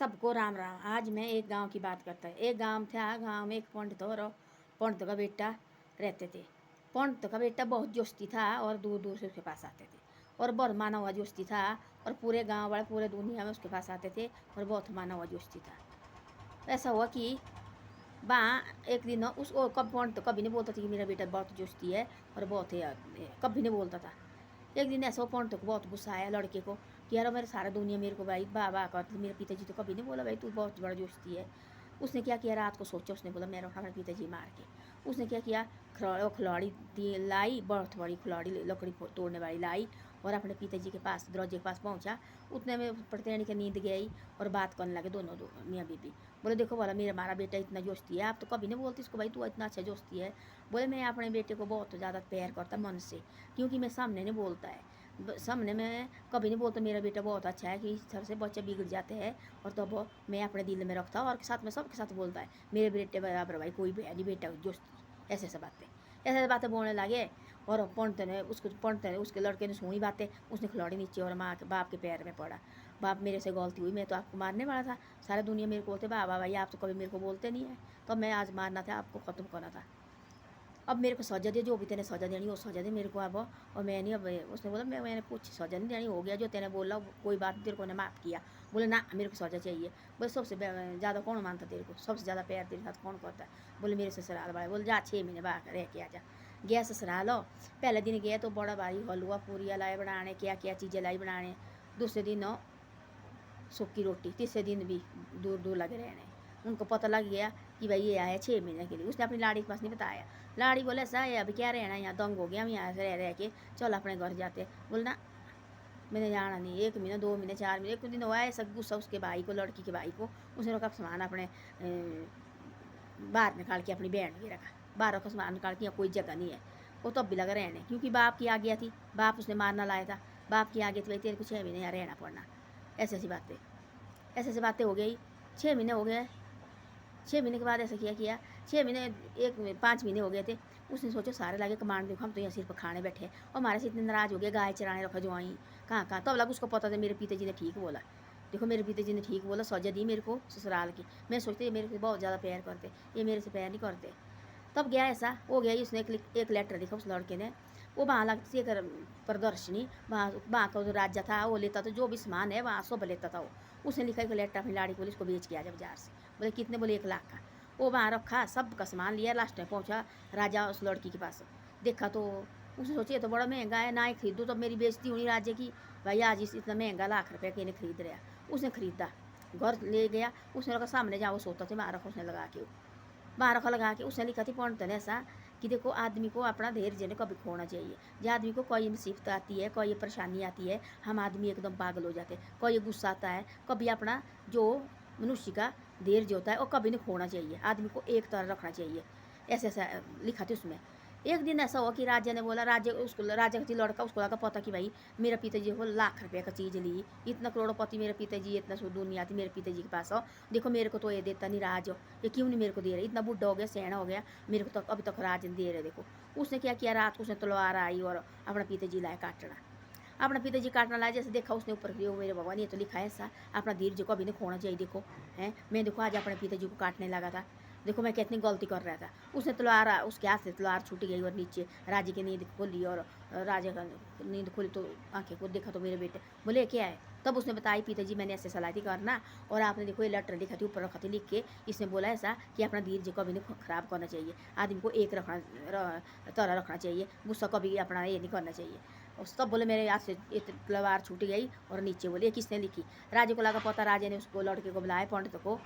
सबको राम राम। आज मैं एक गांव की बात करता है। एक गांव था, गांव में एक पंडित और पंडित का बेटा रहते थे। पंडित का बेटा बहुत जोस्ती था और दूर दूर से उसके पास आते थे और बहुत माना हुआ जोस्ती था और पूरे गांव वाले पूरे दुनिया में उसके पास आते थे और बहुत माना हुआ जोस्ती था। ऐसा हुआ कि वहाँ एक दिन उस कब पंडित तो कभी नहीं बोलता था कि मेरा बेटा बहुत जोस्ती है और बहुत कभी नहीं बोलता था। एक दिन ऐसा पंडित को बहुत गुस्सा आया लड़के को कि यार मेरे सारा दुनिया मेरे को भाई वाह वाह करते, मेरे पिताजी तो कभी नहीं बोला भाई तू बहुत बड़ा जोस्ती है। उसने क्या किया, रात को सोचा, उसने बोला मेरा हमारे पिताजी मार के। उसने क्या किया, खिलाड़ी लाई, बहुत बड़ी खिलाड़ी लकड़ी तोड़ने वाली लाई और अपने पिताजी के पास दरवाजे के पास पहुंचा। उतने में पड़तेणी की नींद गई और बात करने लगे दोनों मियाँ बीबी। बोले देखो बोला मेरा हमारा बेटा इतना जोस्ती है, आप तो कभी नहीं बोलती इसको भाई तू इतना अच्छा जोस्ती है। बोले मैं अपने बेटे को बहुत ज़्यादा प्यार करता मन से, क्योंकि मैं सामने नहीं बोलता है, सामने में कभी नहीं बोलता मेरा बेटा बहुत अच्छा है कि इस तरह से बच्चे बिगड़ जाते हैं और तब तो मैं अपने दिल में रखता हूँ और साथ में सबके साथ बोलता है मेरे बेटे बराबर भाई कोई भी है नहीं बेटा दोस्त। ऐसे बातें बोलने लगे और पंडित ने उसके लड़के ने सुनी बातें। उसने खिलौड़ी नीचे और माँ के बाप के पैर में पड़ा। बाप मेरे से गलती हुई, मैं तो आपको मारने वाला था, सारा दुनिया मेरे को बोलते बाबा भाई आप तो कभी मेरे को बोलते नहीं है, तो मैं आज मारना था, आपको ख़त्म करना था। अब मेरे को सजा दे, जो भी तेने सजा देनी वो सजा दे मेरे को अब। और मैं नहीं, अब उसने बोला मैंने कुछ सजा नहीं देनी, हो गया जो तेने बोला कोई बात तेरे को ने माफ़ किया। बोले ना मेरे को सजा चाहिए। बोले सबसे ज़्यादा कौन मानता तेरे को, सबसे ज़्यादा प्यार तेरे साथ कौन करता है। बोले मेरे ससुराल वाले। बोले जा 6 महीने बाहर रह के आ जा। गया ससुराल। पहले दिन गया तो बड़ा भारी हलवा पूरियाँ लाए बनाने, क्या क्या चीज़ें लाई बनाने। दूसरे दिन सूखी रोटी, तीसरे दिन भी दूर दूर लगे रहने। उनको पता लग गया कि भाई ये आया 6 महीने के लिए। उसने अपनी लाड़ी के पास नहीं बताया। लाड़ी बोले ऐसा है अभी क्या रहना, यहाँ दंग हो गया हम यहाँ से रह के, चल अपने घर जाते। बोले ना मैंने जाना नहीं। 1 महीने 2 महीने 4 महीने, एक दिन हुआ ऐसा गुस्सा उसके भाई को, लड़की के भाई को। उसने रखा सामान अपने बाहर निकाल के अपनी बैंड के रखा, बाहर रखा सामान निकाल के, कोई जगह नहीं है। वो तब भी लगा रहने, क्योंकि बाप की आ गया थी, बाप उसने मारना लाया था, बाप की आ गई थी भाई तेरे को 6 महीने यहाँ रहना पड़ना। ऐसी ऐसी बातें हो गई। 6 महीने हो गए। 6 महीने के बाद ऐसा किया 6 महीने, 5 महीने हो गए थे। उसने सोचा सारे लागे कमांड देखो हम तो यहाँ सिर्फ खाने बैठे हैं और हमारे से इतने नाराज़ हो गए, गाय चराने रखा जो आई कहाँ कहाँ। तब लगा उसको पता था मेरे पिताजी ने ठीक बोला। देखो मेरे पिताजी ने ठीक बोला, सजा दी मेरे को ससुराल की। मैं सोचती मेरे से बहुत ज़्यादा प्यार करते, ये मेरे से प्यार नहीं करते। तब गया ऐसा हो गया, उसने एक लेटर लिखा उस लड़के ने। वो वहाँ लगती एक प्रदर्शनी, वहाँ का जो राज्य था वो लेता था, जो भी सामान है वहाँ सब लेता था वो। उसने लिखा एक लेटर अपनी लाड़ी को, इसको बेच के आ जा बाजार से। बोले कितने, बोले 1 लाख का। वो वहाँ रखा, सब का सामान लिया, लास्ट में पहुँचा राजा उस लड़की के पास। देखा तो उसने सोचा तो बड़ा महंगा है, ना ही खरीदूँ तो मेरी बेइज्जती होनी राज्य की, भाई आज इतना महंगा लाख रुपये के खरीद रहा। उसने खरीदा, घर ले गया। उसने रखा सामने जहाँ वो सोता थे वहाँ रखा, उसने लगा के बारह लगा के। उसने लिखा थी पंडित ने ऐसा कि देखो आदमी को अपना धैर्य ने कभी खोना चाहिए। जब आदमी को कोई मुसीबत आती है, कोई परेशानी आती है, हम आदमी एकदम पागल हो जाते हैं, कोई गुस्सा आता है, कभी अपना जो मनुष्य का धैर्य होता है वो कभी नहीं खोना चाहिए, आदमी को एक तरह रखना चाहिए। ऐसा ऐसा लिखा था उसमें। एक दिन ऐसा हुआ कि राजा ने बोला, राजा का लड़का, उसको लगा पता कि भाई मेरा पिताजी को लाख रुपये का चीज़ ली, इतना करोड़पति मेरा पिताजी, इतना दुनिया थी मेरे पिताजी के पास हो, देखो मेरे को तो ये देता नहीं राज हो, ये क्यों नहीं मेरे को दे रहे, इतना बुढ़ा हो गया सयाना हो गया, मेरे को तो अभी तक राज नहीं दे रहे। देखो उसने क्या किया, रात को उसने तलवार आई और अपना पिताजी लाया काटना। अपना पिताजी काटना लाया, जैसे देखा उसने ऊपर मेरे भगवान ये तो लिखा है ऐसा, अपना धीरज को अभी नहीं खोना चाहिए। देखो है, मैं देखो आज अपने पिताजी को काटने लगा था, देखो मैं कितनी गलती कर रहा था। उसने तलवार, उसके हाथ से तलवार छूट गई और नीचे राजे की नींद खोली और राजा का नींद खोली तो आंखें को देखा तो मेरे बेटे। बोले क्या है, तब उसने बताई पिताजी मैंने ऐसे सलाह थी करना और आपने देखो ये लेटर लिखा थी, ऊपर रखा थी लिख के। इसने बोला ऐसा कि अपना धीरज को अभी नहीं खराब करना चाहिए, आदमी को एक तरह रखना चाहिए, गुस्सा कभी अपना ये नहीं करना चाहिए। और सब बोले मेरे हाथ से तलवार छूट गई और नीचे बोले किसने लिखी। राजे को लगा पता, राजे ने उसको लड़के को बुलाया पंडित को,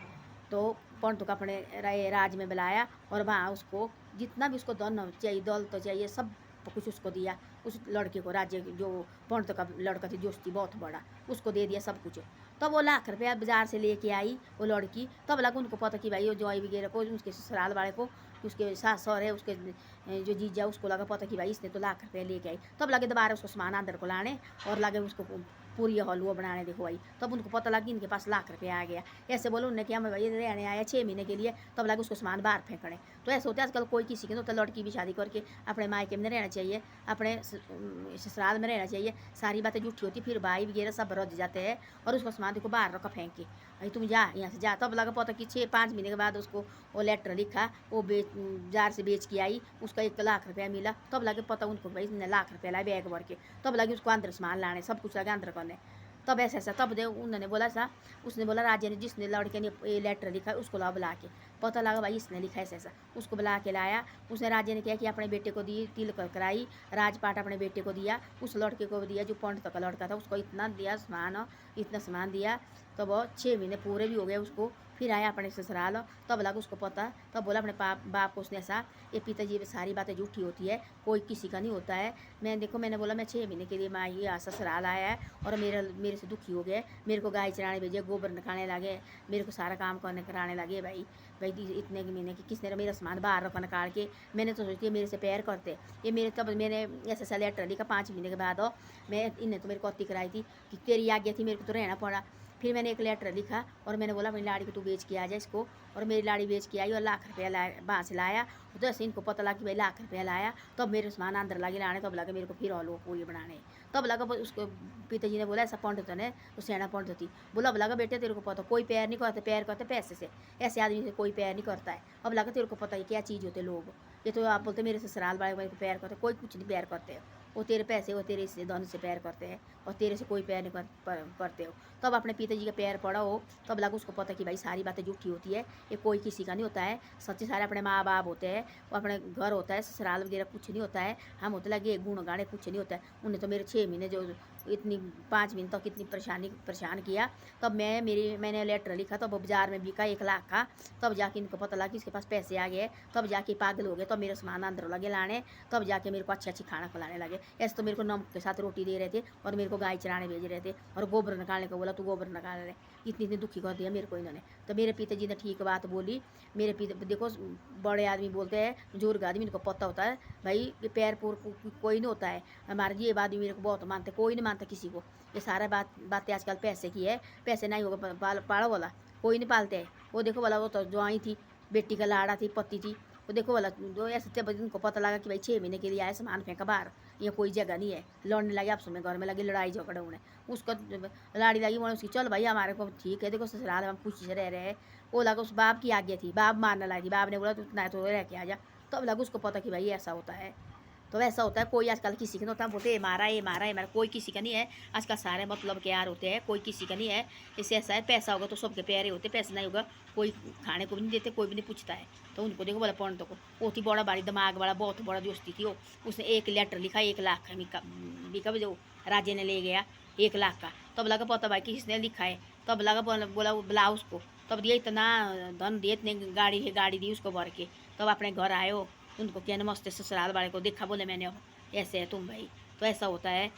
तो पंडित को अपने राज में बुलाया और वहाँ उसको जितना भी उसको धन चाहिए, दौलत चाहिए, सब कुछ उसको दिया। उस लड़के को, राज्य जो पंडित का लड़का थी जोस्ती बहुत बड़ा, उसको दे दिया सब कुछ। तब वो लाख रुपया बाजार से लेके आई वो लड़की। तब लगा उनको पता कि भाई वो जॉय वगैरह को, उसके ससुराल वाले को, उसके सास सहुरे, उसके जो जीजा, उसको लगा पता कि भाई इसने तो लाख रुपये लेके आई। तब लगे दोबारा उसको सामान अंदर को लाने और लगे उसको पूरी हलवा बनाने देखो भाई। तब उनको पता लगा कि इनके पास लाख रुपया आ गया। ऐसे बोलो उन्होंने कि हम भाई रहने आया 6 महीने के लिए, तब लगे उसको सामान बाहर फेंकने। तो ऐसे होता है आजकल, कोई किसी के नहीं होता। लड़की भी शादी करके अपने मायके में नहीं रहना चाहिए, अपने ससुराल में रहना चाहिए। सारी बातें झूठी होती, फिर भाई वगैरह सब रज जाते हैं और उसको सामान देखो बाहर रखा फेंक के, भाई तुम जा यहाँ से जा। तब लगा पता कि 6-5 महीने के बाद उसको वो लेटर लिखा, वो जार से बेच के आई, उसका 1 लाख रुपया मिला। तब लगे पता उनको भाई इसने लाख रुपया लाया बैग भर के। तब लगे उसको अंदर सामान लाने, सब कुछ लगे अंदर करने। तब ऐसा तब दे उन्होंने बोला सा, उसने बोला राजा ने, जिसने लड़के ने ये लेटर लिखा उसको लाओ बुला के। पता लगा भाई इसने लिखा ऐसा। उसको बुला के लाया। उसने राजा ने किया कि अपने बेटे को दी, तिलक कराई, राजपाट अपने बेटे को दिया, उस लड़के को दिया जो पंडित का लड़का था, उसको इतना दिया सामान, इतना सामान दिया। तब 6 महीने पूरे भी हो गए उसको। फिर आया अपने ससुराल। तब लगा उसको पता, तब बोला अपने बाप को उसने ऐसा, ये पिताजी सारी बातें झूठी होती है, कोई किसी का नहीं होता है। मैंने बोला मैं 6 महीने के लिए माँ ये ससुराल आया है और मेरे से दुखी हो गए। मेरे को गाय चराने भेजे, गोबर निकालने लगे, मेरे को सारा काम करने कराने लगे। भाई इतने महीने की किसने मेरा सामान बाहर रखा निकाल के। मैंने तो सोचती है मेरे से प्यार करते ये मेरे। तब मैंने ऐसा लेटर लिखा 5 महीने के बाद। मैं इन्हें तो मेरे को अति कराई थी कि तेरी आज्ञा थी, मेरे को तो रहना पड़ा। फिर मैंने एक लेटर लिखा और मैंने बोला मेरी लाड़ी को तू बेच के आ जाए इसको। और मेरी लाड़ी बेच के आई और लाख रुपया लाया, वहाँ से लाया। तो ऐसे इनको पता लगा कि भाई लाख रुपया लाया। तब मेरे सामान अंदर लगे लाने। तब लगा मेरे को फिर हलवा पूरी बनाने। तब लगा उसको पिताजी ने बोला ऐसा पंडित ने, तो सेना पंडित थी, बोला अब लगा बेटे तेरे को पता कोई प्यार नहीं करते, प्यार करते पैसे से, ऐसे आदमी से कोई प्यार नहीं करता है। अब लगा तेरे को पता है क्या चीज़ होते लोग। ये तो आप बोलते मेरे ससुराल वाले मेरे को प्यार करते, कोई कुछ नहीं प्यार करते हो। वो तेरे पैसे, वो तेरे से धन से प्यार करते हैं और तेरे से कोई प्यार नहीं करते हो। तब अपने पिताजी का प्यार पड़ा हो। तब लगा उसको पता कि भाई सारी बातें झूठी होती है, ये कोई किसी का नहीं होता है। सच्चे सारे अपने माँ बाप होते हैं, वो अपने घर होता है, ससुराल वगैरह कुछ नहीं होता है। हम होते लगे गुण गाने कुछ नहीं होता है। उन्हें तो मेरे 6 महीने जो इतनी 5 महीने तक इतनी परेशान किया। तब मैंने लेटर लिखा। तब बाजार में बिका 1 लाख का। तब जाके इनको पता लगा कि इसके पास पैसे आ गए। तब जाके पागल हो गए। तब मेरा सामान अंदर लगे लाने। तब जाके मेरे को अच्छी खाना खिलाने लगे। ऐसे तो मेरे को नमक के साथ रोटी दे रहे थे और मेरे को गाय चराने भेज रहे थे और गोबर निकालने को बोला, तू गोबर निकाल रहे। इतनी दुखी कर दिया मेरे को इन्होंने। तो मेरे पिताजी ने ठीक बात बोली। मेरे पिता देखो बड़े आदमी बोलते हैं, बुजुर्ग आदमी, इनको पता होता है भाई ये पैर पूर कोई नहीं होता है। हमारे ये आदमी मेरे को बहुत मानते, कोई नहीं मानता किसी को। ये सारा बातें आजकल पैसे की है। पैसे नहीं होगा पाड़ा वाला कोई नहीं पालते है। वो देखो वाला वो तो ज्वाई थी, बेटी का लाड़ा थी, पति थी। वो देखो वाला जो ऐसे थे, इनको पता लगा कि भाई 6 महीने के लिए आए, सामान फेंका बाहर, ये कोई जगह नहीं है। लड़ने लगे आपस में, घर में लगी लड़ाई झगड़े होने। उसको लाड़ी लगी बोले उसकी, चल भाई हमारे को ठीक है, देखो ससुराल हम खुशी से रह रहे हैं। वो लगा उस बाप की आज्ञा थी, बाप मारने लगी। बाप ने बोला तू इतना तो रह के आ जा। तब लगा उसको पता कि भाई ऐसा होता है। तो वैसा होता है, कोई आजकल किसी का नहीं होता। बोलते ये मारा, ये मारा, ये मारा, कोई किसी का नहीं है। आजकल सारे मतलब के यार होते हैं, कोई किसी का नहीं है। इससे ऐसा है, पैसा होगा तो सबके प्यारे होते, पैसा नहीं होगा कोई खाने को भी नहीं देते, कोई भी नहीं पूछता है। तो उनको देखो बोला पंडित को, वो थी बड़ा भारी दिमाग वाला, बहुत बड़ा दोस्ती थी वो। उसने 1 लेटर लिखा 1 लाख बिका जो राजे ने ले गया 1 लाख का। तब लगा पता भाई किसने लिखा है। तब लगा बोला बुला उसको। तब दिया इतना धन दिए, इतने गाड़ी दी उसको भर के। तब अपने घर आए हो, उनको क्या नमस्ते ससुराल वाले को देखा, बोले मैंने ऐसे है तुम भाई। तो ऐसा होता है।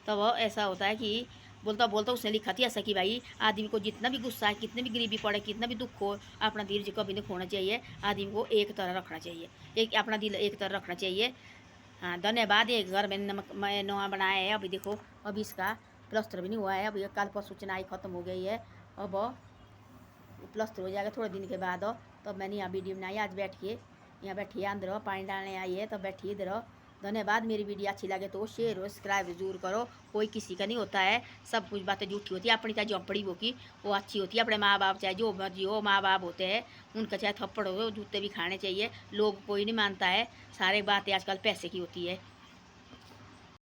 तब ऐसा होता है कि बोलता बोलता उसने लिखा थी ऐसा कि भाई आदमी को जितना भी गुस्सा है, कितनी भी गरीबी पड़े, कितना भी दुख हो, अपना धीरज कभी नहीं खोना चाहिए। आदमी को एक तरह रखना चाहिए, अपना दिल एक तरह रखना चाहिए। हाँ धन्यवाद। ये घर में मैं नवा बनाया है। अभी देखो अभी इसका प्लस्तर भी नहीं हुआ है। अभी कल परसों चुनाई ख़त्म हो गई है। अब प्लस्तर हो जाएगा थोड़े दिन के बाद। तब मैंने यहाँ वीडियो बनाई। आज बैठिए यहाँ, बैठिए अंदर पानी डालने आई है, तब बैठिए इधर। धन्यवाद। मेरी वीडियो अच्छी लगे तो शेयर और सब्सक्राइब जरूर करो। कोई किसी का नहीं होता है, सब कुछ बातें झूठी होती है। अपनी चाहे झोंपड़ी वो की वो अच्छी होती है। अपने माँ बाप चाहे जो मर्जी हो, माँ बाप होते हैं, उनका चाहे थप्पड़ हो, जूते भी खाने चाहिए। लोग कोई नहीं मानता है, सारे बातें आजकल पैसे की होती है।